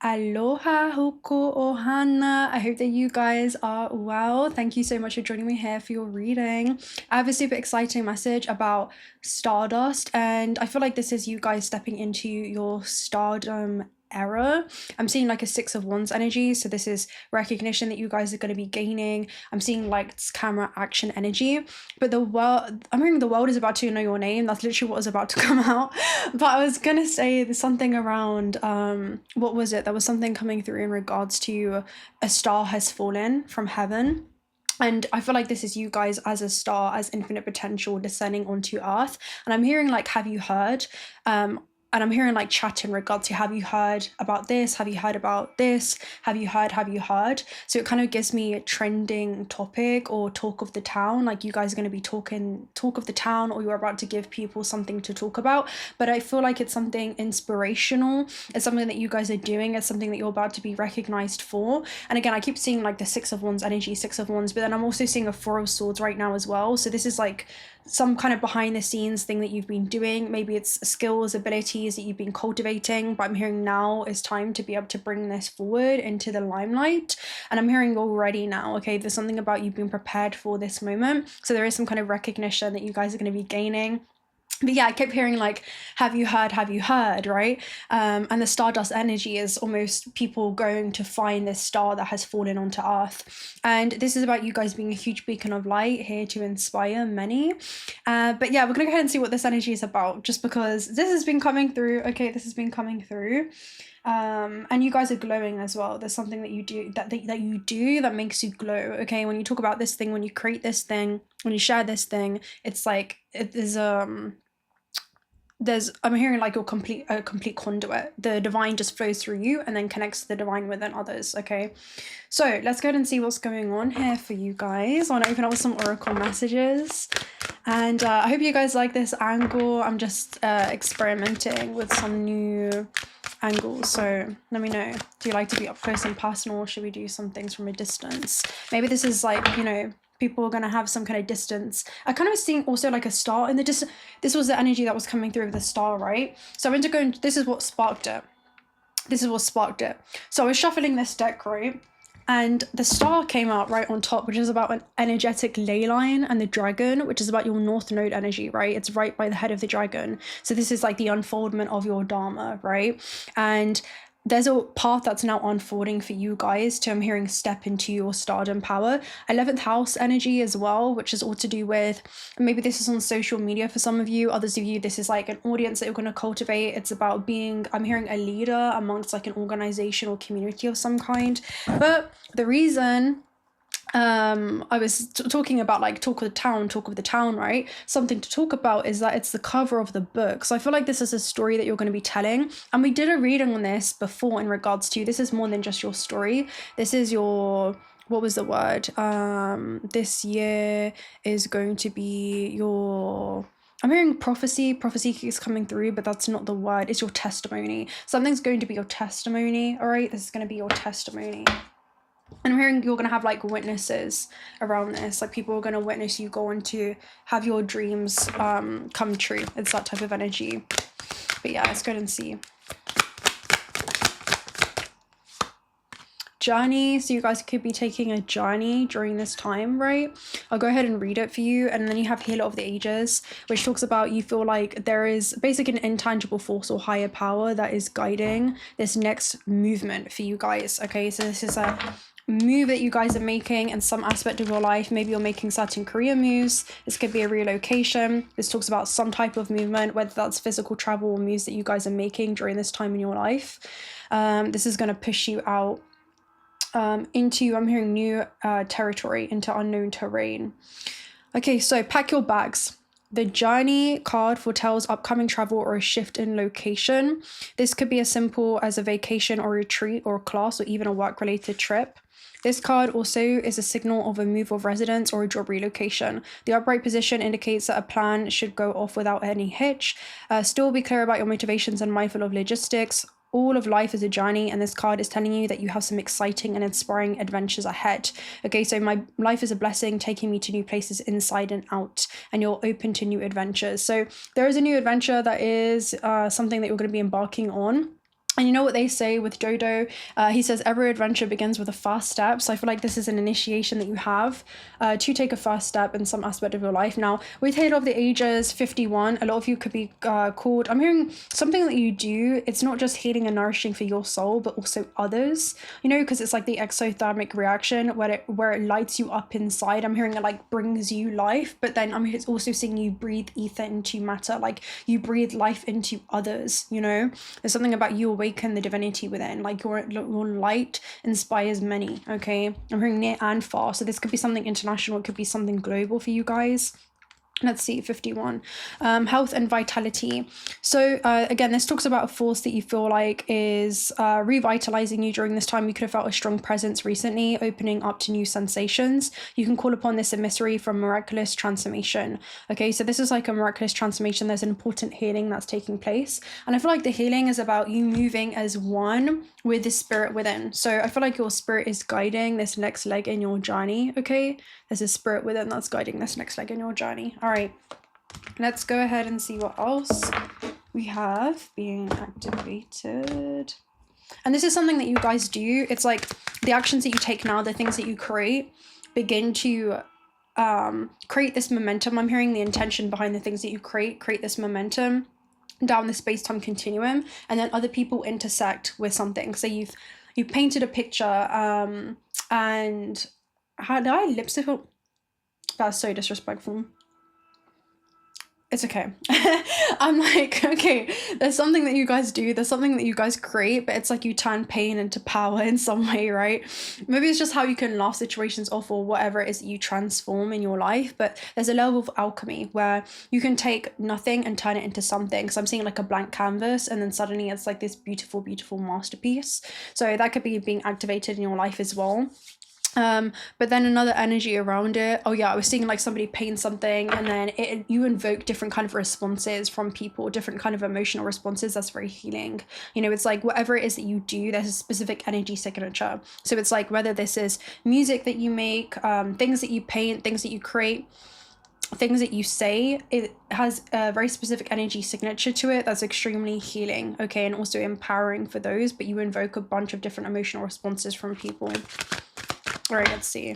Aloha, huku ohana. I hope that you guys are well. Thank you so much for joining me here for your reading. I have a super exciting message about Stardust, and I feel like this is you guys stepping into your stardom era. I'm seeing like a Six of Wands energy, so this is recognition that you guys are going to be gaining. I'm seeing like camera action energy, but the world, I'm hearing the world is about to know your name. That's literally what was about to come out. But I was gonna say there's something around what was it? There was something coming through in regards to a star has fallen from heaven. And I feel like this is you guys as a star, as infinite potential descending onto earth. And I'm hearing like, have you heard? And I'm hearing like chat in regards to, have you heard about this? Have you heard about this? Have you heard? Have you heard? So it kind of gives me a trending topic or talk of the town. Like you guys are going to be talking talk of the town, or you're about to give people something to talk about. But I feel like it's something inspirational. It's something that you guys are doing. It's something that you're about to be recognized for. And again, I keep seeing like the Six of Wands energy, Six of Wands, but then I'm also seeing a Four of Swords right now as well. So this is like some kind of behind the scenes thing that you've been doing. Maybe it's skills, abilities that you've been cultivating, but I'm hearing now is time to be able to bring this forward into the limelight. And I'm hearing already now, okay, there's something about you being prepared for this moment. So there is some kind of recognition that you guys are going to be gaining. But yeah, I kept hearing like, have you heard, right? And the Stardust energy is almost people going to find this star that has fallen onto earth. And this is about you guys being a huge beacon of light here to inspire many. But yeah, we're gonna go ahead and see what this energy is about, just because this has been coming through. Okay, this has been coming through. And you guys are glowing as well. There's something that you do that you do that makes you glow. Okay, when you talk about this thing, when you create this thing, when you share this thing, it's like I'm hearing like you're a complete conduit. The divine just flows through you and then connects to the divine within others. Okay, so let's go ahead and see what's going on here for you guys. I want to open up with some oracle messages, and I hope you guys like this angle. I'm just experimenting with some new angles, so let me know. Do you like to be up close and personal, or should we do some things from a distance? Maybe this is like, you know, people are going to have some kind of distance. I kind of was seeing also like a star in the distance. This was the energy that was coming through with the star, right? So I went to go and this is what sparked it. So I was shuffling this deck, right? And the star came out right on top, which is about an energetic ley line, and the dragon, which is about your north node energy, right? It's right by the head of the dragon. So this is like the unfoldment of your dharma, right? And there's a path that's now unfolding for you guys to, I'm hearing, step into your stardom power. 11th house energy as well, which is all to do with, maybe this is on social media for some of you, others of you, this is like an audience that you're going to cultivate. It's about being, I'm hearing, a leader amongst like an organization or community of some kind. But the reason I was talking about like talk of the town, right? Something to talk about is that it's the cover of the book. So I feel like this is a story that you're going to be telling. And we did a reading on this before in regards to, this is more than just your story. This is your, what was the word? This year is going to be your, I'm hearing prophecy. Prophecy keeps coming through, but that's not the word. It's your testimony. Something's going to be your testimony, all right? This is going to be your testimony. And I'm hearing you're going to have like witnesses around this. Like people are going to witness you go on to have your dreams come true. It's that type of energy. But yeah, let's go ahead and see. Journey. So you guys could be taking a journey during this time, right? I'll go ahead and read it for you. And then you have Healer of the Ages, which talks about you feel like there is basically an intangible force or higher power that is guiding this next movement for you guys. Okay, so this is a move that you guys are making in some aspect of your life. Maybe you're making certain career moves. This could be a relocation. This talks about some type of movement, whether that's physical travel or moves that you guys are making during this time in your life. This is going to push you out into, I'm hearing, new territory, into unknown terrain. Okay, so pack your bags. The Journey card foretells upcoming travel or a shift in location. This could be as simple as a vacation or retreat or a class or even a work-related trip. This card also is a signal of a move of residence or a job relocation. The upright position indicates that a plan should go off without any hitch. Still be clear about your motivations and mindful of logistics. All of life is a journey, and this card is telling you that you have some exciting and inspiring adventures ahead. Okay, so my life is a blessing, taking me to new places inside and out, and you're open to new adventures. So there is a new adventure that is something that you're going to be embarking on. And you know what they say with Dodo? He says every adventure begins with a first step. So I feel like this is an initiation that you have to take a first step in some aspect of your life. Now, with Halo of the Ages 51, a lot of you could be called, I'm hearing something that you do. It's not just healing and nourishing for your soul, but also others, you know, because it's like the exothermic reaction where it lights you up inside. I'm hearing it like brings you life, but then I'm also seeing you breathe ether into matter, like you breathe life into others, you know. There's something about you awaken the divinity within, like your light inspires many. Okay, I'm hearing near and far, so this could be something international, it could be something global for you guys. Let's see, 51, health and vitality. So again, this talks about a force that you feel like is revitalizing you during this time. You could have felt a strong presence recently, opening up to new sensations. You can call upon this emissary from miraculous transformation. Okay, so this is like a miraculous transformation. There's an important healing that's taking place. And I feel like the healing is about you moving as one with the spirit within. So I feel like your spirit is guiding this next leg in your journey, okay? There's a spirit within that's guiding this next leg in your journey. All right, let's go ahead and see what else we have being activated. And this is something that you guys do. It's like the actions that you take now, the things that you create, begin to create this momentum. I'm hearing the intention behind the things that you create this momentum down the space-time continuum, and then other people intersect with something. So you've painted a picture, and how did I lipstick? That's so disrespectful. It's okay. I'm like, okay, there's something that you guys do, there's something that you guys create, but it's like you turn pain into power in some way, right? Maybe it's just how you can laugh situations off, or whatever it is that you transform in your life. But there's a level of alchemy where you can take nothing and turn it into something. So I'm seeing like a blank canvas, and then suddenly it's like this beautiful, beautiful masterpiece. So that could be being activated in your life as well. But then another energy around it. Oh yeah, I was seeing like somebody paint something, and then you invoke different kind of responses from people, different kind of emotional responses. That's very healing. You know, it's like whatever it is that you do, there's a specific energy signature. So it's like whether this is music that you make, things that you paint, things that you create, things that you say, it has a very specific energy signature to it that's extremely healing, okay, and also empowering for those. But you invoke a bunch of different emotional responses from people. All right, let's see.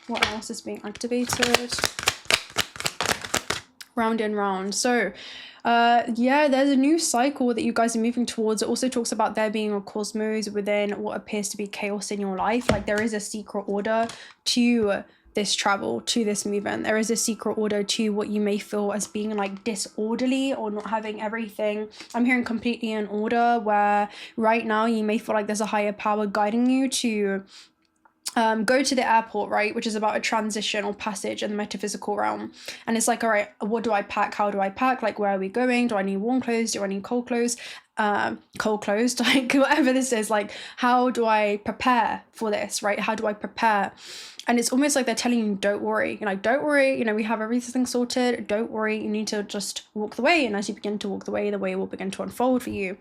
What else is being activated? Round and round. So, yeah, there's a new cycle that you guys are moving towards. It also talks about there being a cosmos within what appears to be chaos in your life. Like there is a secret order to this travel, to this movement. There is a secret order to what you may feel as being like disorderly or not having everything. I'm hearing completely in order, where right now you may feel like there's a higher power guiding you to go to the airport, right, which is about a transition or passage in the metaphysical realm. And it's like, all right, what do I pack? How do I pack? Like, where are we going? Do I need warm clothes? Do I need cold clothes? Cold clothes, like whatever this is, like how do I prepare for this, right? How do I prepare? And it's almost like they're telling you, don't worry, you know, don't worry, you know, we have everything sorted, don't worry, you need to just walk the way. And as you begin to walk the way will begin to unfold for you.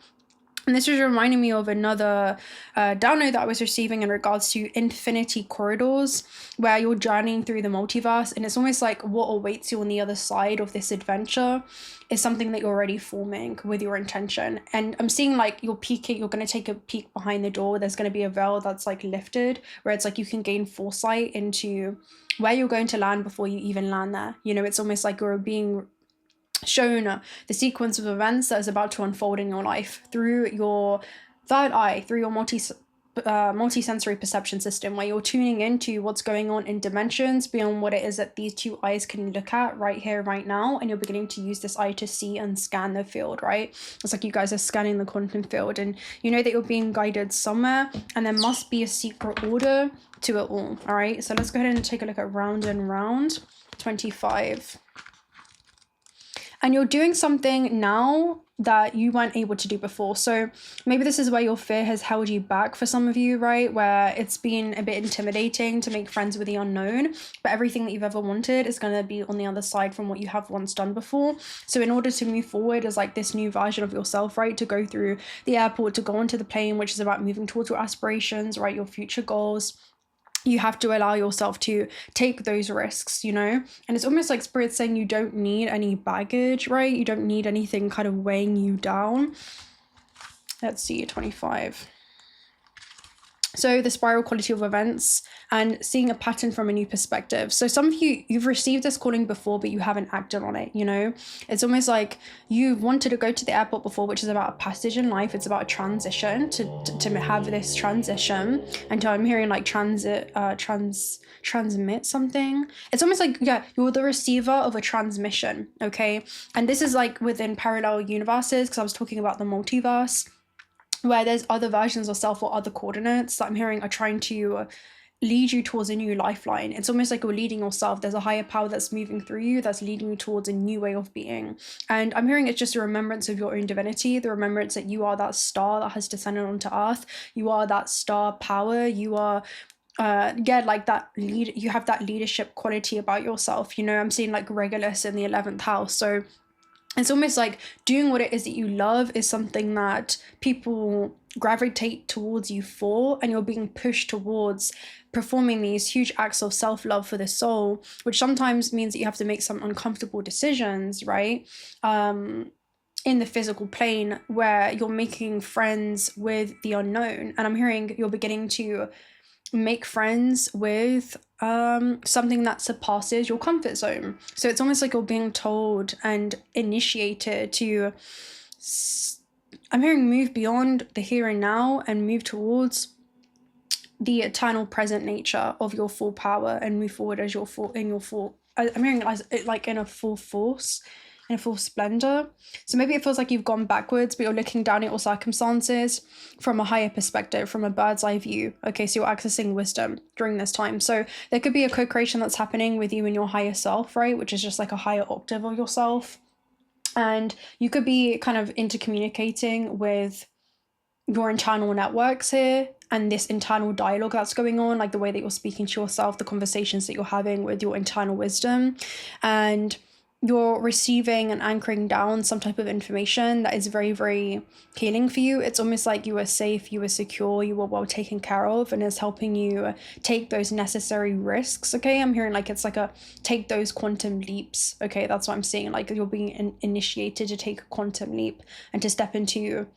And this was reminding me of another download that I was receiving in regards to infinity corridors, where you're journeying through the multiverse, and it's almost like what awaits you on the other side of this adventure is something that you're already forming with your intention. And I'm seeing like you're peeking, you're going to take a peek behind the door. There's going to be a veil that's like lifted, where it's like you can gain foresight into where you're going to land before you even land there. You know, it's almost like you're being shown the sequence of events that is about to unfold in your life through your third eye, through your multi-sensory perception system, where you're tuning into what's going on in dimensions beyond what it is that these two eyes can look at right here, right now. And you're beginning to use this eye to see and scan the field, right? It's like you guys are scanning the quantum field, and you know that you're being guided somewhere, and there must be a secret order to it all. All right, so let's go ahead and take a look at round and round 25. And you're doing something now that you weren't able to do before. So maybe this is where your fear has held you back for some of you, right? Where it's been a bit intimidating to make friends with the unknown, but everything that you've ever wanted is going to be on the other side from what you have once done before. So in order to move forward as like this new version of yourself, right? To go through the airport, to go onto the plane, which is about moving towards your aspirations, right? Your future goals. you have to allow yourself to take those risks, you know? And it's almost like Spirit saying you don't need any baggage, right? You don't need anything kind of weighing you down. Let's see, 25. So the spiral quality of events and seeing a pattern from a new perspective. So some of you, you've received this calling before, but you haven't acted on it, you know? It's almost like you wanted to go to the airport before, which is about a passage in life. It's about a transition, to have this transition. And I'm hearing like transmit something. It's almost like, yeah, you're the receiver of a transmission, okay? And this is like within parallel universes, because I was talking about the multiverse, where there's other versions of self or other coordinates that I'm hearing are trying to lead you towards a new lifeline. It's almost like you're leading yourself. There's a higher power that's moving through you, that's leading you towards a new way of being. And I'm hearing it's just a remembrance of your own divinity, the remembrance that you are that star that has descended onto earth. You are that star power. You are like that lead. You have that leadership quality about yourself. You know, I'm seeing like Regulus in the 11th house. So it's almost like doing what it is that you love is something that people gravitate towards you for, and you're being pushed towards performing these huge acts of self-love for the soul, which sometimes means that you have to make some uncomfortable decisions, right? In the physical plane, where you're making friends with the unknown. And I'm hearing you're beginning to make friends with something that surpasses your comfort zone. So it's almost like you're being told and initiated to, I'm hearing, move beyond the here and now and move towards the eternal present nature of your full power, and move forward as your full, in your full, I'm hearing as like in a full force, in a full splendor. So maybe it feels like you've gone backwards, but you're looking down at your circumstances from a higher perspective, from a bird's eye view. Okay, so you're accessing wisdom during this time. So there could be a co-creation that's happening with you and your higher self, right? Which is just like a higher octave of yourself. And you could be kind of intercommunicating with your internal networks here, and this internal dialogue that's going on, like the way that you're speaking to yourself, the conversations that you're having with your internal wisdom, and you're receiving and anchoring down some type of information that is very, very healing for you. It's almost like you were safe, you were secure, you were well taken care of, and it's helping you take those necessary risks. Okay, I'm hearing like it's like a take those quantum leaps. Okay, that's what I'm seeing. Like you're being initiated to take a quantum leap and to step into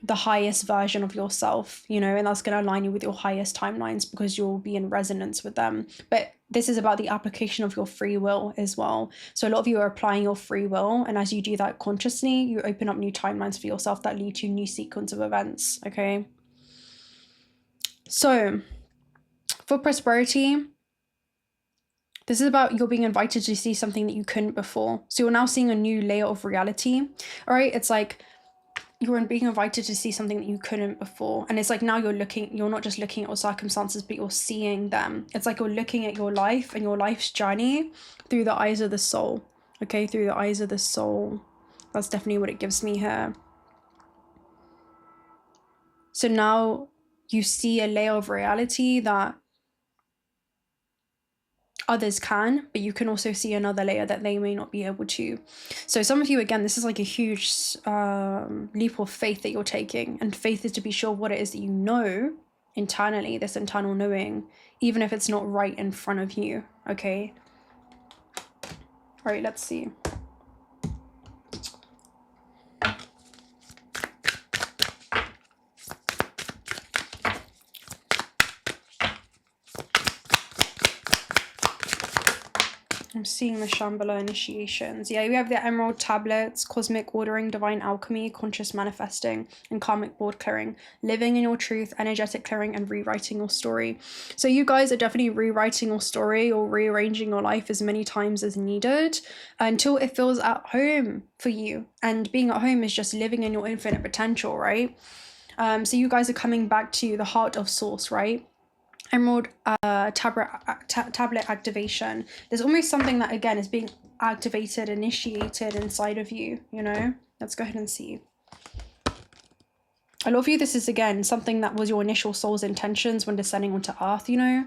the highest version of yourself, you know, and that's going to align you with your highest timelines because you'll be in resonance with them. But this is about the application of your free will as well. So a lot of you are applying your free will, and as you do that consciously, you open up new timelines for yourself that lead to new sequence of events. Okay, so for prosperity, this is about you're being invited to see something that you couldn't before. So you're now seeing a new layer of reality. All right, it's like you're being invited to see something that you couldn't before. And it's like now you're not just looking at your circumstances, but you're seeing them. It's like you're looking at your life and your life's journey through the eyes of the soul. Okay, through the eyes of the soul. That's definitely what it gives me here. So now you see a layer of reality that others can, but you can also see another layer that they may not be able to. So some of you, again, this is like a huge leap of faith that you're taking, and faith is to be sure what it is that you know internally, this internal knowing, even if it's not right in front of you. Okay, all right, let's see. I'm seeing the Shambhala initiations. Yeah, we have the emerald tablets, cosmic ordering, divine alchemy, conscious manifesting, and karmic board clearing, living in your truth, energetic clearing, and rewriting your story. So you guys are definitely rewriting your story or rearranging your life as many times as needed until it feels at home for you. And being at home is just living in your infinite potential, right? So you guys are coming back to the heart of source, right? Emerald tablet activation. There's almost something that, again, is being activated, initiated inside of you, you know? Let's go ahead and see. A lot of you, this is, again, something that was your initial soul's intentions when descending onto earth, you know?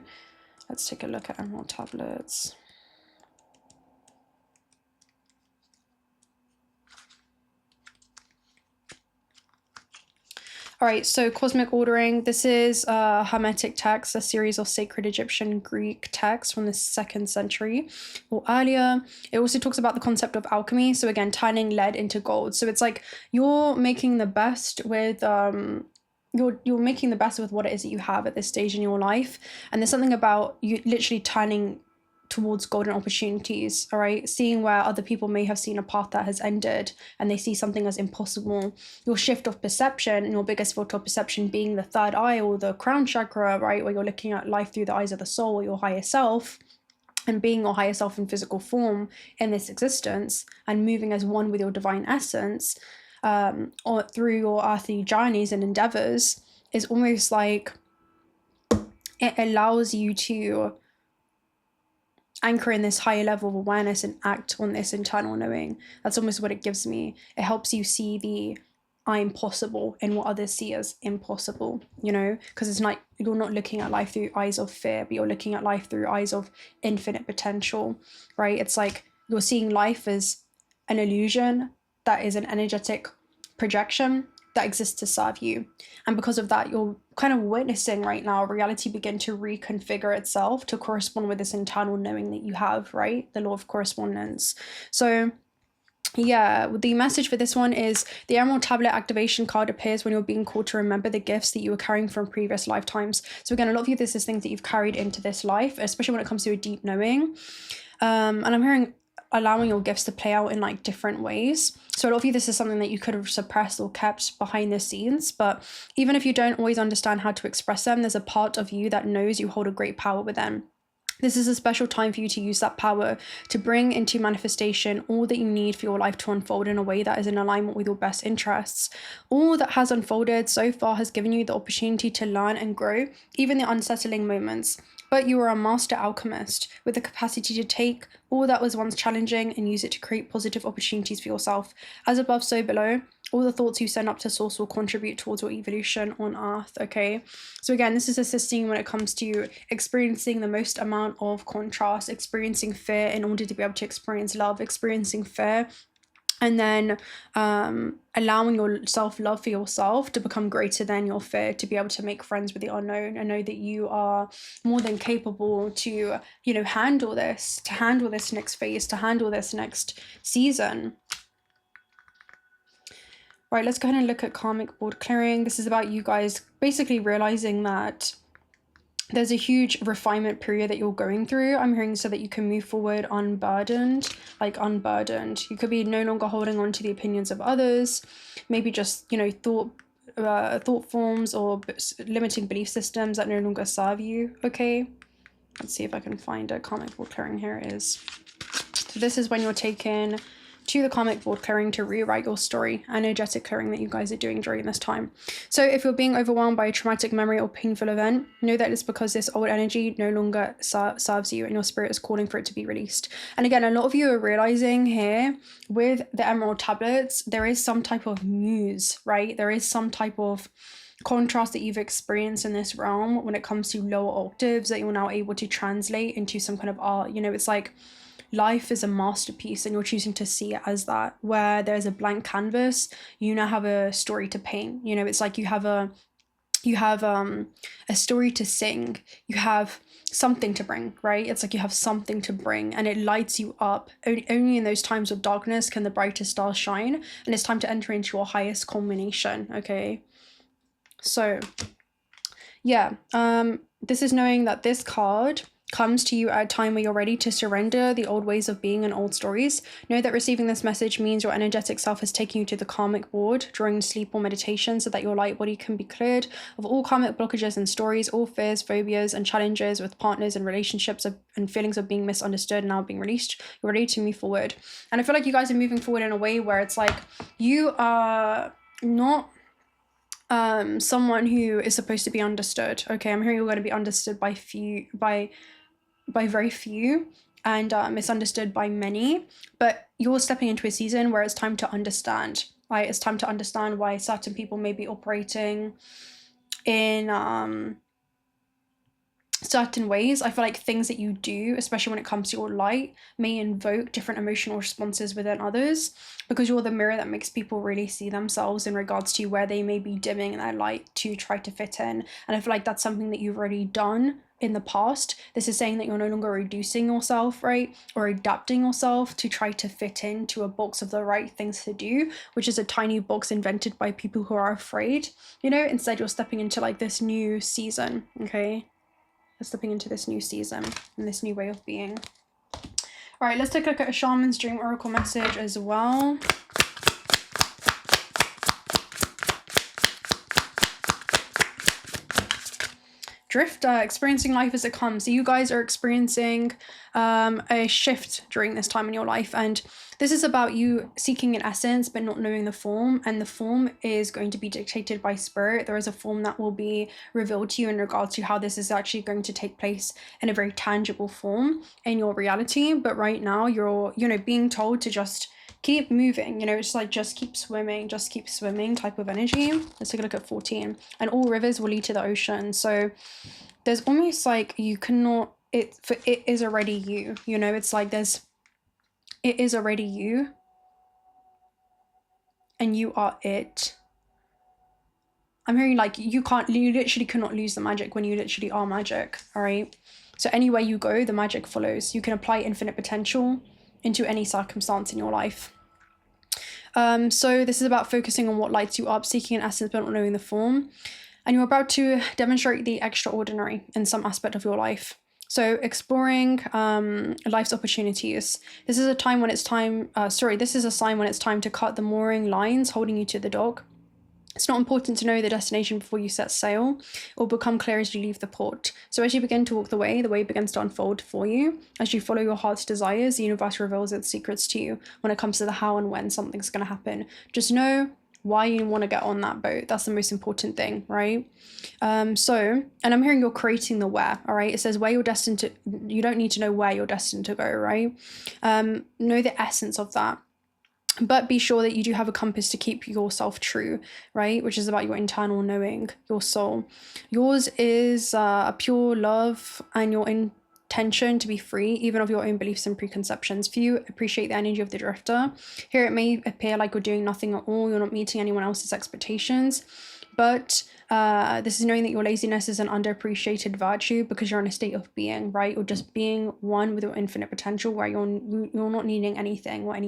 Let's take a look at emerald tablets. All right, so cosmic ordering. This is a Hermetic text, a series of sacred Egyptian Greek texts from the 2nd century or earlier. It also talks about the concept of alchemy. So again, turning lead into gold. So it's like you're making the best with you're making the best with what it is that you have at this stage in your life. And there's something about you literally turning towards golden opportunities, all right? Seeing where other people may have seen a path that has ended and they see something as impossible. Your shift of perception and your biggest filter of perception being the third eye or the crown chakra, right? Where you're looking at life through the eyes of the soul or your higher self, and being your higher self in physical form in this existence and moving as one with your divine essence, or through your earthly journeys and endeavors, is almost like it allows you to anchor in this higher level of awareness and act on this internal knowing. That's almost what it gives me. It helps you see the I'm possible in what others see as impossible, you know, because it's not, you're not looking at life through eyes of fear, but you're looking at life through eyes of infinite potential, right? It's like you're seeing life as an illusion that is an energetic projection that exists to serve you. And because of that, you're kind of witnessing right now reality begin to reconfigure itself to correspond with this internal knowing that you have, right? The law of correspondence. So yeah, the message for this one is the Emerald Tablet activation card appears when you're being called to remember the gifts that you were carrying from previous lifetimes. So again, a lot of you, this is things that you've carried into this life, especially when it comes to a deep knowing. And I'm hearing allowing your gifts to play out in like different ways. So a lot of you, this is something that you could have suppressed or kept behind the scenes, but even if you don't always understand how to express them, there's a part of you that knows you hold a great power within. This is a special time for you to use that power to bring into manifestation all that you need for your life to unfold in a way that is in alignment with your best interests. All that has unfolded so far has given you the opportunity to learn and grow, even the unsettling moments. But you are a master alchemist with the capacity to take all that was once challenging and use it to create positive opportunities for yourself. As above, so below. All the thoughts you send up to source will contribute towards your evolution on earth, okay? So again, this is assisting when it comes to experiencing the most amount of contrast, experiencing fear in order to be able to experience love, experiencing fear, and then allowing your self-love for yourself to become greater than your fear, to be able to make friends with the unknown and know that you are more than capable to, you know, handle this, to handle this next phase, to handle this next season. Right, let's go ahead and look at karmic board clearing. This is about you guys basically realizing that there's a huge refinement period that you're going through. I'm hearing so that you can move forward unburdened, like unburdened. You could be no longer holding on to the opinions of others, maybe just, you know, thought forms or limiting belief systems that no longer serve you, okay? Let's see if I can find a karmic board clearing. Here it is. So this is when you're taken to the karmic board clearing to rewrite your story, energetic clearing that you guys are doing during this time. So if you're being overwhelmed by a traumatic memory or painful event, know that it's because this old energy no longer serves you and your spirit is calling for it to be released. And again, a lot of you are realizing here with the emerald tablets, there is some type of muse, right? There is some type of contrast that you've experienced in this realm when it comes to lower octaves that you're now able to translate into some kind of art. You know, it's like life is a masterpiece and you're choosing to see it as that, where there's a blank canvas, you now have a story to paint. You know, it's like you have a story to sing, you have something to bring, right? It's like you have something to bring and it lights you up. Only in those times of darkness can the brightest stars shine, and it's time to enter into your highest culmination, okay? So yeah, this is knowing that this card comes to you at a time where you're ready to surrender the old ways of being and old stories. Know that receiving this message means your energetic self is taking you to the karmic board during sleep or meditation so that your light body can be cleared of all karmic blockages and stories, all fears, phobias, and challenges with partners and relationships and feelings of being misunderstood and now being released. You're ready to move forward. And I feel like you guys are moving forward in a way where it's like you are not someone who is supposed to be understood. Okay, I'm hearing you're going to be understood by very few and misunderstood by many, but you're stepping into a season where it's time to understand, right? It's time to understand why certain people may be operating in certain ways. I feel like things that you do, especially when it comes to your light, may invoke different emotional responses within others, because you're the mirror that makes people really see themselves in regards to where they may be dimming their light to try to fit in. And I feel like that's something that you've already done in the past. This is saying that you're no longer reducing yourself, right, or adapting yourself to try to fit into a box of the right things to do, which is a tiny box invented by people who are afraid, you know. Instead, you're stepping into like this new season, okay? You're stepping into this new season and this new way of being. All right, let's take a look at a shaman's dream oracle message as well. Drifter, experiencing life as it comes. So you guys are experiencing a shift during this time in your life, and this is about you seeking an essence but not knowing the form, and the form is going to be dictated by spirit. There is a form that will be revealed to you in regards to how this is actually going to take place in a very tangible form in your reality. But right now you're, you know, being told to just keep moving, you know. It's like just keep swimming type of energy. Let's take a look at 14. And all rivers will lead to the ocean. So there's almost like you cannot, it is already you, you know. It's like it is already you and you are it. I'm hearing like you literally cannot lose the magic when you literally are magic. All right, so anywhere you go, the magic follows. You can apply infinite potential into any circumstance in your life. So this is about focusing on what lights you up, seeking an essence but not knowing the form, and you're about to demonstrate the extraordinary in some aspect of your life. So exploring life's opportunities. This is a time when it's time, this is a sign when it's time to cut the mooring lines holding you to the dock. It's not important to know the destination before you set sail. It will become clear as you leave the port. So as you begin to walk the way begins to unfold for you. As you follow your heart's desires, the universe reveals its secrets to you when it comes to the how and when something's going to happen. Just know why you want to get on that boat. That's the most important thing, right? And I'm hearing you're creating the where, all right? It says where you're destined to, you don't need to know where you're destined to go, right? Know the essence of that. But be sure that you do have a compass to keep yourself true, right? Which is about your internal knowing, your soul. Yours is a pure love and your intention to be free, even of your own beliefs and preconceptions. Few appreciate the energy of the drifter. Here it may appear like you're doing nothing at all. You're not meeting anyone else's expectations. But this is knowing that your laziness is an underappreciated virtue because you're in a state of being, right? You're just being one with your infinite potential, where you're not needing anything or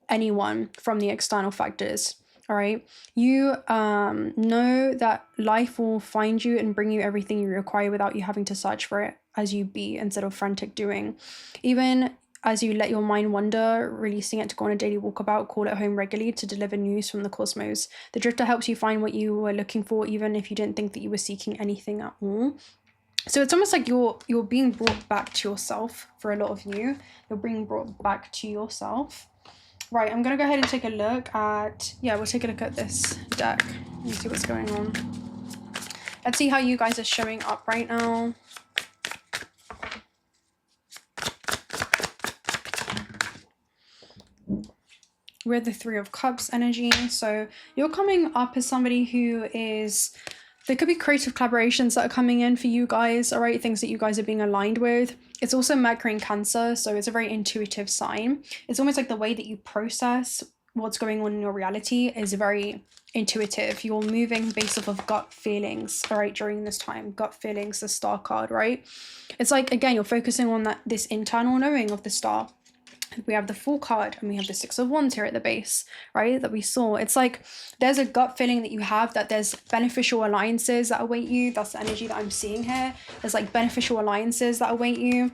anyone from the external factors. All right, you know that life will find you and bring you everything you require without you having to search for it as you be, instead of frantic doing. Even as you let your mind wander, releasing it to go on a daily walkabout, call it home regularly to deliver news from the cosmos. The drifter helps you find what you were looking for, even if you didn't think that you were seeking anything at all. So it's almost like you're being brought back to yourself. For a lot of you, you're being brought back to yourself. Right, I'm going to go ahead and take a look at, we'll take a look at this deck and see what's going on. Let's see how you guys are showing up right now. We're the Three of Cups energy. So you're coming up as somebody who is, there could be creative collaborations that are coming in for you guys, all right? Things that you guys are being aligned with. It's also Mercury in Cancer, so it's a very intuitive sign. It's almost like the way that you process what's going on in your reality is very intuitive. You're moving based off of gut feelings, all right, during this time. Gut feelings, the Star card, right? It's like, again, you're focusing on this internal knowing of the Star. We have the Fool card and we have the Six of Wands here at the base, right, that we saw. It's like there's a gut feeling that you have that there's beneficial alliances that await you. That's the energy that I'm seeing here. There's like beneficial alliances that await you.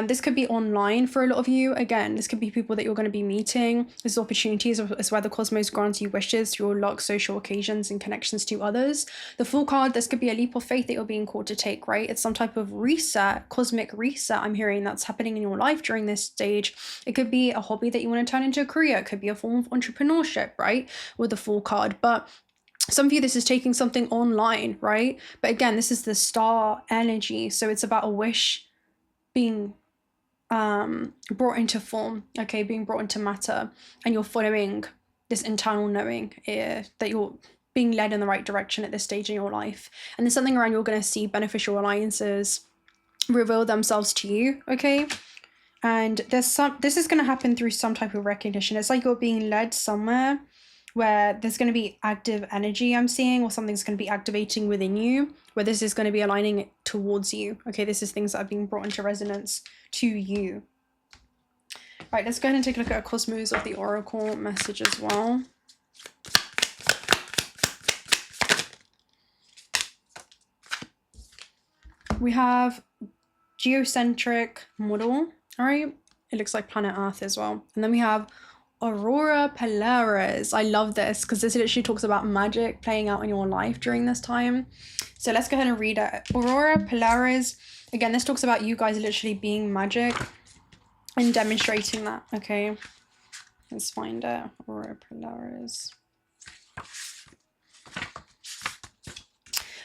This could be online for a lot of you. Again, this could be people that you're going to be meeting. This is opportunities. It's where the cosmos grants you wishes through your luck, social occasions, and connections to others. The Fool card, this could be a leap of faith that you're being called to take, right? It's some type of reset, cosmic reset I'm hearing that's happening in your life during this stage. It could be a hobby that you want to turn into a career. It could be a form of entrepreneurship, right? With the Fool card. But some of you, this is taking something online, right? But again, this is the Star energy. So it's about a wish being brought into form, okay? Being brought into matter. And you're following this internal knowing that you're being led in the right direction at this stage in your life. And there's something around you're going to see beneficial alliances reveal themselves to you, okay? And this is going to happen through some type of recognition. It's like you're being led somewhere where there's going to be active energy I'm seeing, or something's going to be activating within you, where this is going to be aligning it towards you. Okay, this is things that are being brought into resonance to you. Right, let's go ahead and take a look at a Cosmos of the Oracle message as well. We have geocentric model, all right? It looks like planet Earth as well. And then we have Aurora Polaris. I love this because this literally talks about magic playing out in your life during this time. So let's go ahead and read it. Aurora Polaris, again, this talks about you guys literally being magic and demonstrating that, okay? Let's find it. Aurora Polaris.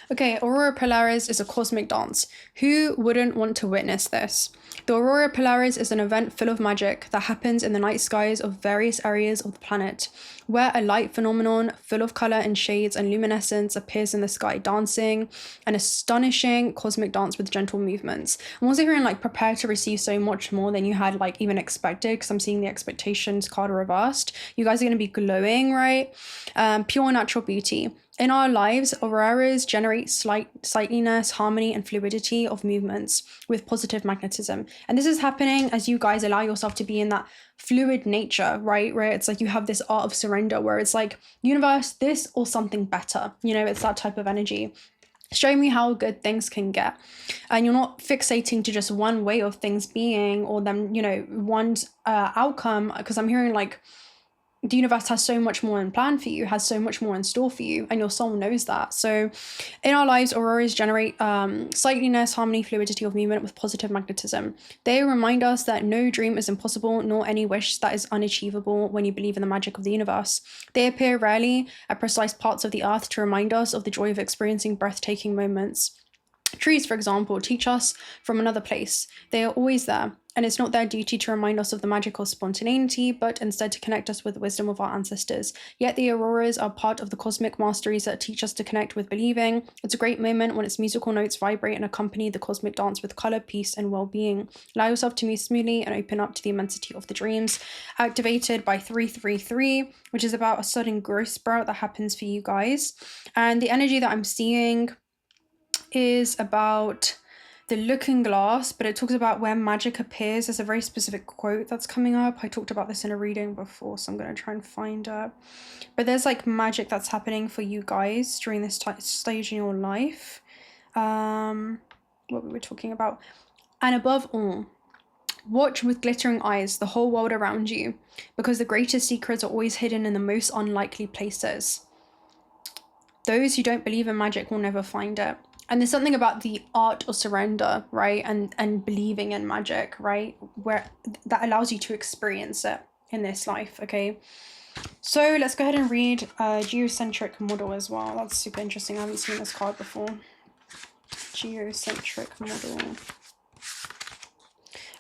Okay, Aurora Polaris is a cosmic dance. Who wouldn't want to witness this? The Aurora Polaris is an event full of magic that happens in the night skies of various areas of the planet, where a light phenomenon full of color and shades and luminescence appears in the sky, dancing an astonishing cosmic dance with gentle movements. I'm also hearing like prepare to receive so much more than you had like even expected, because I'm seeing the expectations card reversed. You guys are going to be glowing, right? Pure natural beauty. In our lives, auroras generate sightliness, harmony, and fluidity of movements with positive magnetism. And this is happening as you guys allow yourself to be in that fluid nature, right? Where it's like you have this art of surrender, where it's like, universe, this or something better. You know, it's that type of energy. Show me how good things can get. And you're not fixating to just one way of things being, or them, you know, one's outcome, because I'm hearing like, the universe has so much more in plan for you, has so much more in store for you, and your soul knows that. So in our lives, auroras generate sightliness, harmony, fluidity of movement with positive magnetism. They remind us that no dream is impossible, nor any wish that is unachievable when you believe in the magic of the universe. They appear rarely at precise parts of the earth to remind us of the joy of experiencing breathtaking moments. Trees, for example, teach us from another place. They are always there, and it's not their duty to remind us of the magic or spontaneity, but instead to connect us with the wisdom of our ancestors. Yet the auroras are part of the cosmic masteries that teach us to connect with believing. It's a great moment when its musical notes vibrate and accompany the cosmic dance with color, peace, and well-being. Allow yourself to move smoothly and open up to the immensity of the dreams. Activated by 333, which is about a sudden growth sprout that happens for you guys. And the energy that I'm seeing is about the looking glass, but it talks about where magic appears. There's a very specific quote that's coming up. I talked about this in a reading before, so I'm going to try and find it. But there's like magic that's happening for you guys during this stage in your life. What we were talking about. And above all, watch with glittering eyes the whole world around you, because the greatest secrets are always hidden in the most unlikely places. Those who don't believe in magic will never find it. And there's something about the art of surrender, right? And believing in magic, right? Where that allows you to experience it in this life, okay? So let's go ahead and read geocentric model as well. That's super interesting. I haven't seen this card before. Geocentric model.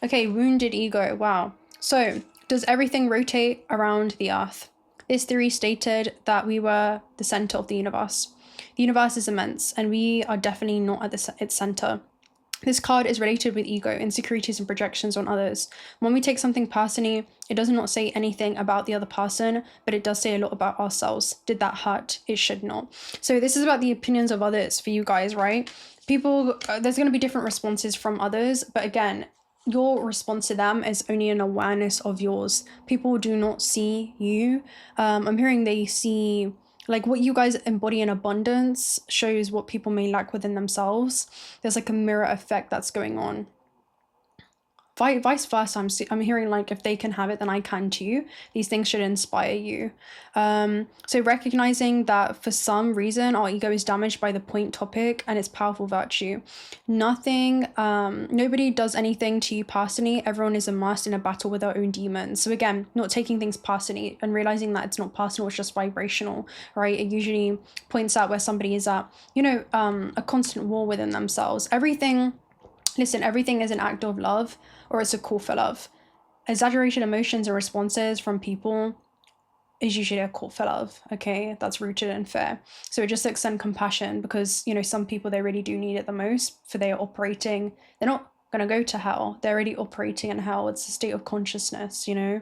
Okay, wounded ego. Wow. So, does everything rotate around the earth? This theory stated that we were the center of the universe. The universe is immense, and we are definitely not at its center. This card is related with ego, insecurities, and projections on others. When we take something personally, it does not say anything about the other person, but it does say a lot about ourselves. Did that hurt? It should not. So this is about the opinions of others for you guys, right? People, there's going to be different responses from others, but again, your response to them is only an awareness of yours. People do not see you. I'm hearing they see, like, what you guys embody in abundance shows what people may lack within themselves. There's like a mirror effect that's going on. Vice versa, I'm hearing like if they can have it, then I can too. These things should inspire you. So recognizing that for some reason our ego is damaged by the point topic and its powerful virtue. Nobody does anything to you personally. Everyone is immersed in a battle with their own demons. So again, not taking things personally and realizing that it's not personal, it's just vibrational, right? It usually points out where somebody is at, a constant war within themselves. Everything is an act of love, or it's a call for love. Exaggerated emotions and responses from people is usually a call for love, okay, that's rooted in fear. So it just extend compassion, because, you know, some people, they really do need it the most, for they are operating, they're not going to go to hell, they're already operating in hell. It's a state of consciousness, you know.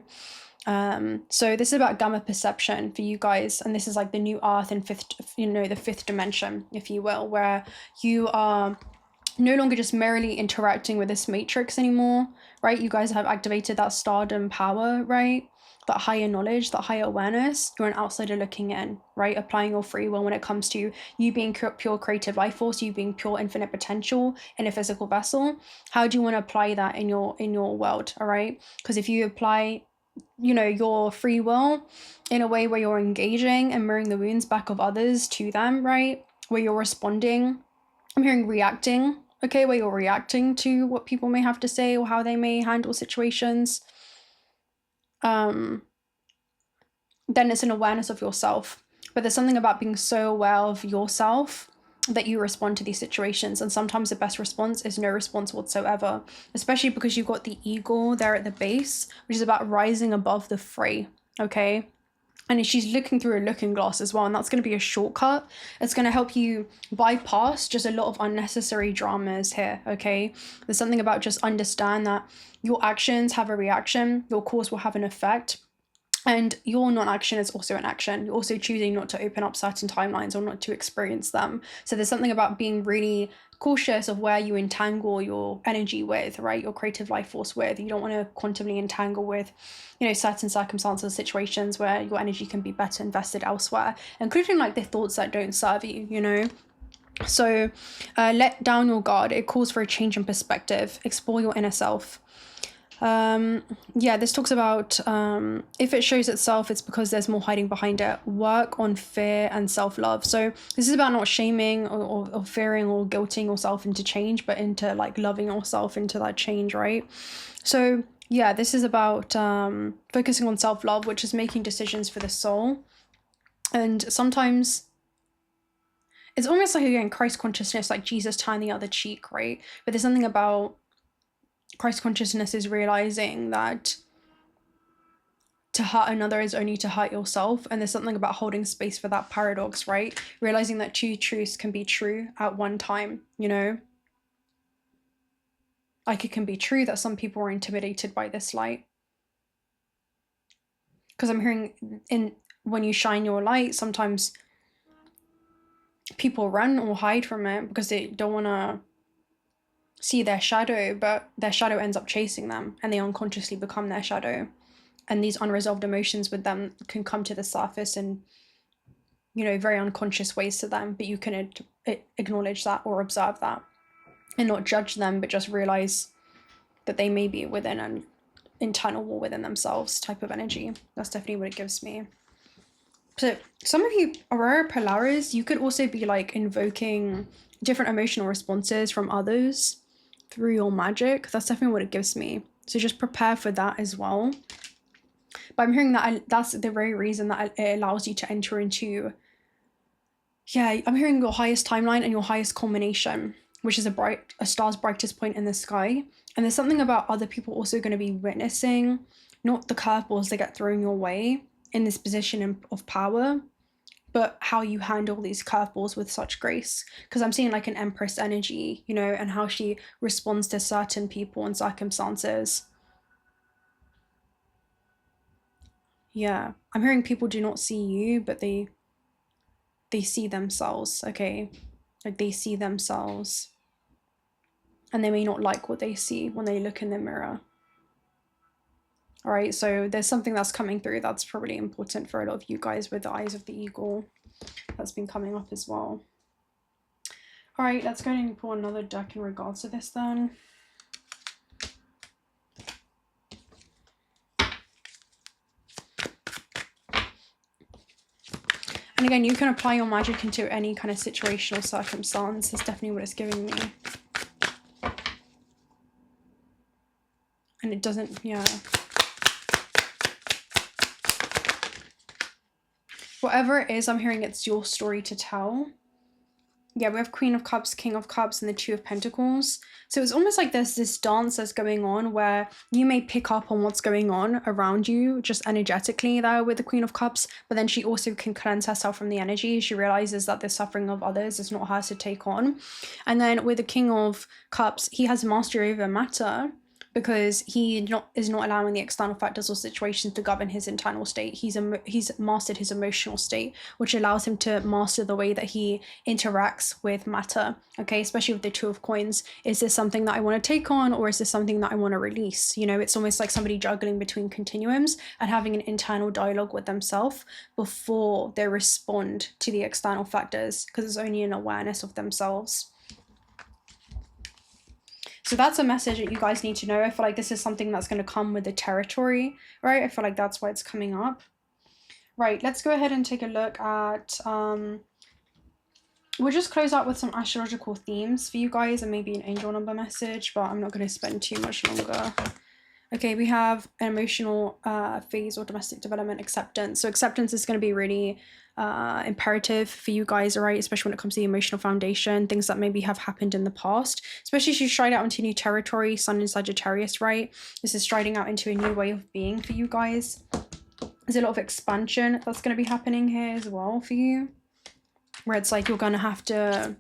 So this is about gamma perception for you guys, and this is like the new earth in fifth, you know, the fifth dimension, if you will, where you are no longer just merely interacting with this matrix anymore, right? You guys have activated that stardom power, right? That higher knowledge, that higher awareness. You're an outsider looking in, right? Applying your free will when it comes to you being pure creative life force, you being pure infinite potential in a physical vessel. How do you want to apply that in your world, all right? Because if you apply, you know, your free will in a way where you're engaging and mirroring the wounds back of others to them, right? Where you're responding, I'm hearing reacting, okay, where you're reacting to what people may have to say or how they may handle situations, then it's an awareness of yourself. But there's something about being so aware of yourself that you respond to these situations, and sometimes the best response is no response whatsoever, especially because you've got the ego there at the base, which is about rising above the fray, okay? And she's looking through a looking glass as well, and that's going to be a shortcut. It's going to help you bypass just a lot of unnecessary dramas here, okay? There's something about just understand that your actions have a reaction, your cause will have an effect, and your non-action is also an action. You're also choosing not to open up certain timelines or not to experience them. So there's something about being really cautious of where you entangle your energy with, right? Your creative life force with. You don't want to quantumly entangle with, you know, certain circumstances, situations where your energy can be better invested elsewhere, including like the thoughts that don't serve you, you know? So let down your guard. It calls for a change in perspective. Explore your inner self. Yeah, this talks about if it shows itself, it's because there's more hiding behind it. Work on fear and self-love. So this is about not shaming or fearing or guilting yourself into change, but into like loving yourself into that change, right? So yeah, this is about focusing on self-love, which is making decisions for the soul. And sometimes it's almost like, again, Christ consciousness, like Jesus turned the other cheek, right? But there's something about Christ consciousness is realizing that to hurt another is only to hurt yourself. And there's something about holding space for that paradox, right? Realizing that two truths can be true at one time, you know? Like, it can be true that some people are intimidated by this light. Because I'm hearing when you shine your light, sometimes people run or hide from it because they don't want to see their shadow, but their shadow ends up chasing them and they unconsciously become their shadow. And these unresolved emotions with them can come to the surface in, you know, very unconscious ways to them, but you can acknowledge that or observe that and not judge them, but just realize that they may be within an internal war within themselves type of energy. That's definitely what it gives me. So some of you Aurora Polaris, you could also be like invoking different emotional responses from others through your magic. That's definitely what it gives me. So just prepare for that as well. But I'm hearing that that's the very reason that it allows you to enter into, yeah, I'm hearing your highest timeline and your highest culmination, which is a star's brightest point in the sky. And there's something about other people also going to be witnessing, not the curveballs that get thrown your way in this position of power, but how you handle these curveballs with such grace. Because I'm seeing like an empress energy, you know, and how she responds to certain people and circumstances. Yeah, I'm hearing people do not see you, but they see themselves, okay? Like they see themselves. And they may not like what they see when they look in the mirror. All right, so there's something that's coming through that's probably important for a lot of you guys with the eyes of the eagle. That's been coming up as well. All right, let's go and pull another deck in regards to this then. And again, you can apply your magic into any kind of situational circumstance. That's definitely what it's giving me. And it doesn't, yeah. Whatever it is, I'm hearing it's your story to tell. yeah, we have Queen of Cups, King of Cups, and the Two of Pentacles. So it's almost like there's this dance that's going on where you may pick up on what's going on around you just energetically there with the Queen of Cups, but then she also can cleanse herself from the energy. She realizes that the suffering of others is not hers to take on. And then with the King of Cups, he has mastery over matter, because he is not allowing the external factors or situations to govern his internal state. He's mastered his emotional state, which allows him to master the way that he interacts with matter. Okay, especially with the Two of Coins. Is this something that I want to take on, or is this something that I want to release? You know, it's almost like somebody juggling between continuums and having an internal dialogue with themselves before they respond to the external factors, because it's only an awareness of themselves. So that's a message that you guys need to know. I feel like this is something that's going to come with the territory, right? I feel like that's why it's coming up. Right, let's go ahead and take a look at, we'll just close out with some astrological themes for you guys and maybe an angel number message, but I'm not going to spend too much longer. Okay, we have an emotional phase or domestic development acceptance. So acceptance is going to be really imperative for you guys, right? Especially when it comes to the emotional foundation, things that maybe have happened in the past, especially as you stride out into new territory, Sun in Sagittarius, right? This is striding out into a new way of being for you guys. There's a lot of expansion that's going to be happening here as well for you, where it's like you're going to have to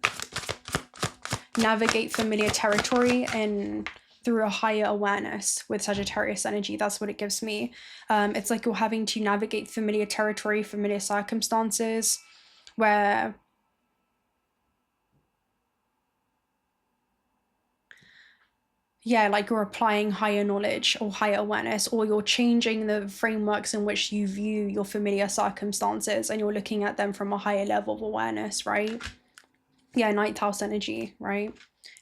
navigate familiar territory and through a higher awareness with Sagittarius energy. That's what it gives me. It's like you're having to navigate familiar territory, familiar circumstances, where yeah, like you're applying higher knowledge or higher awareness, or you're changing the frameworks in which you view your familiar circumstances and you're looking at them from a higher level of awareness, right? Yeah, ninth house energy, right?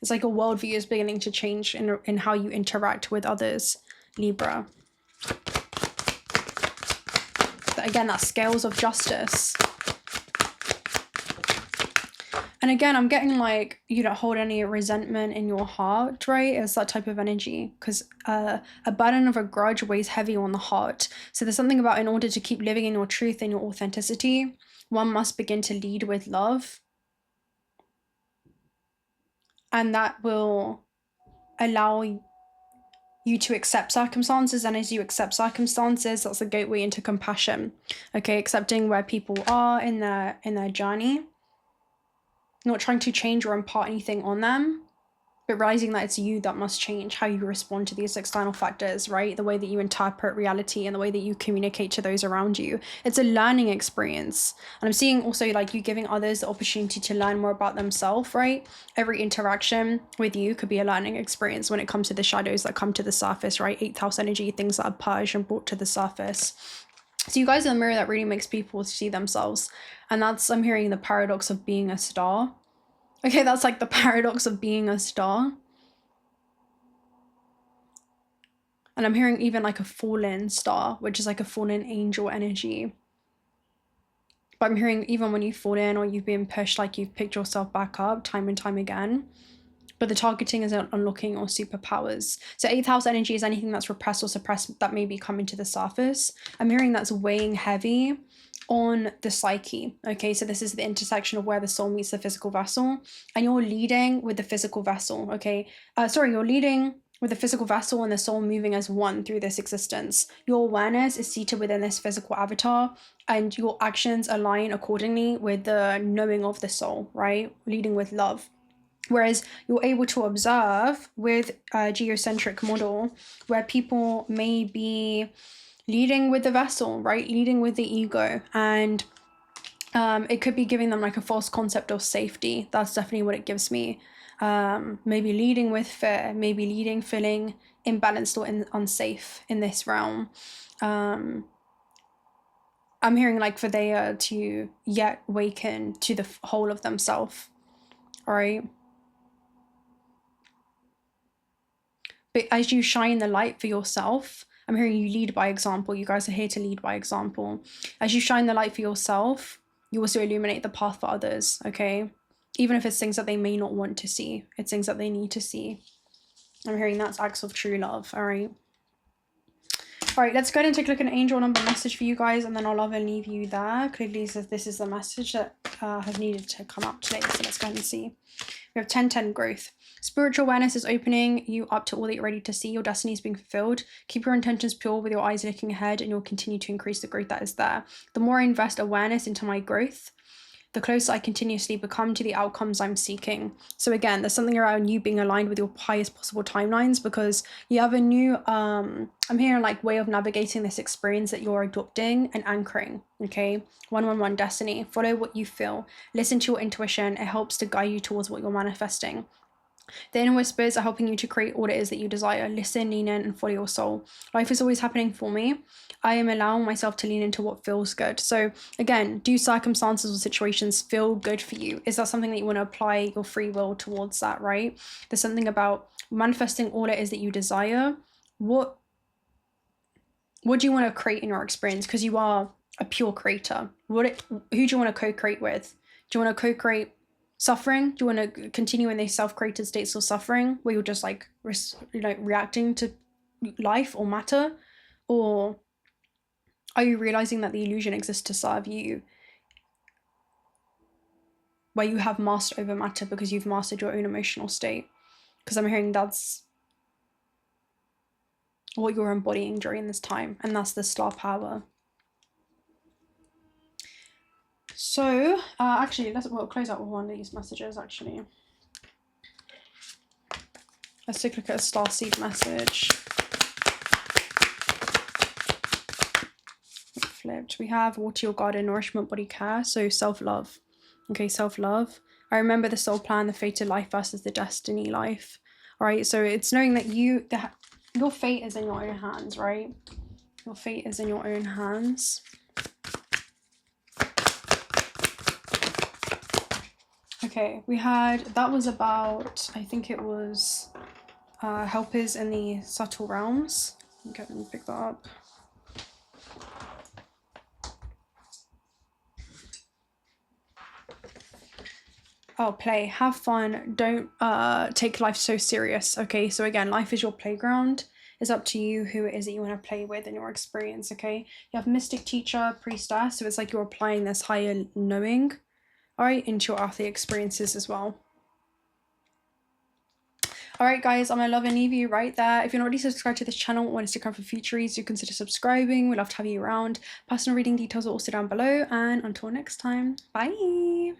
It's like a worldview is beginning to change in how you interact with others, Libra. But again, that scales of justice. And again, I'm getting like, you don't hold any resentment in your heart, right? It's that type of energy, because a burden of a grudge weighs heavy on the heart. So there's something about, in order to keep living in your truth and your authenticity, one must begin to lead with love. And that will allow you to accept circumstances. And as you accept circumstances, that's a gateway into compassion. Okay, accepting where people are in their journey. Not trying to change or impart anything on them, but realizing that it's you that must change how you respond to these external factors, right? The way that you interpret reality and the way that you communicate to those around you. It's a learning experience. And I'm seeing also like you giving others the opportunity to learn more about themselves, right? Every interaction with you could be a learning experience when it comes to the shadows that come to the surface, right? 8th house energy, things that are purged and brought to the surface. So you guys are the mirror that really makes people see themselves. And that's, I'm hearing the paradox of being a star. Okay, that's like the paradox of being a star. And I'm hearing even like a fallen star, which is like a fallen angel energy. But I'm hearing even when you fall in or you've been pushed, like you've picked yourself back up time and time again. But the targeting is unlocking your superpowers. So 8th house energy is anything that's repressed or suppressed that may be coming to the surface. I'm hearing that's weighing heavy on the psyche. Okay, so this is the intersection of where the soul meets the physical vessel, and you're leading with the physical vessel. Okay, you're leading with the physical vessel and the soul moving as one through this existence. Your awareness is seated within this physical avatar, and your actions align accordingly with the knowing of the soul, right? Leading with love. Whereas you're able to observe with a geocentric model where people may be leading with the vessel, right? Leading with the ego. And it could be giving them like a false concept of safety. That's definitely what it gives me. Maybe leading with fear, maybe feeling imbalanced or unsafe in this realm. I'm hearing like for they to yet awaken to the whole of themselves, all right? But as you shine the light for yourself, I'm hearing you lead by example. You guys are here to lead by example. As you shine the light for yourself, you also illuminate the path for others, okay? Even if it's things that they may not want to see, it's things that they need to see. I'm hearing that's acts of true love, all right? All right, let's go ahead and take a look at an angel number message for you guys, and then I'll love and leave you there. Clearly says this is the message that has needed to come out today. So let's go ahead and see. We have 10-10 growth. Spiritual awareness is opening you up to all that you're ready to see. Your destiny is being fulfilled. Keep your intentions pure with your eyes looking ahead, and you'll continue to increase the growth that is there. The more I invest awareness into my growth, the closer I continuously become to the outcomes I'm seeking. So again, there's something around you being aligned with your highest possible timelines, because you have a new, I'm hearing like way of navigating this experience that you're adopting and anchoring, okay? 111 destiny. Follow what you feel. Listen to your intuition. It helps to guide you towards what you're manifesting. The inner whispers are helping you to create what it is that you desire. Listen, lean in, and follow your soul. Life is always happening for me. I am allowing myself to lean into what feels good. So again, do circumstances or situations feel good for you? Is that something that you want to apply your free will towards that, right? There's something about manifesting all it is that you desire. What do you want to create in your experience? Because you are a pure creator. Who do you want to co-create with? Do you want to co-create suffering? Do you want to continue in these self-created states of suffering where you're just like, reacting to life or matter? Or are you realizing that the illusion exists to serve you, where you have mastered over matter because you've mastered your own emotional state? Because I'm hearing that's what you're embodying during this time, and that's the star power. So actually, we'll close out with one of these messages. Actually, let's take a look at a star seed message. Flipped. We have water your garden, nourishment, body care. So self-love. Okay, self-love. I remember the soul plan, the fated life versus the destiny life. All right, so it's knowing that your fate is in your own hands, right? Your fate is in your own hands. Okay, that was about, I think it was helpers in the subtle realms. Okay, let me pick that up. Oh, play, have fun, don't take life so serious. Okay, so again, life is your playground. It's up to you who it is that you want to play with in your experience, okay? You have mystic, teacher, priestess, so it's like you're applying this higher knowing, all right, into your earthly experiences as well. All right, guys, I'm gonna love and leave you right there. If you're not already subscribed to this channel and want us to come for future reads, do consider subscribing. We'd love to have you around. Personal reading details are also down below, and until next time, bye.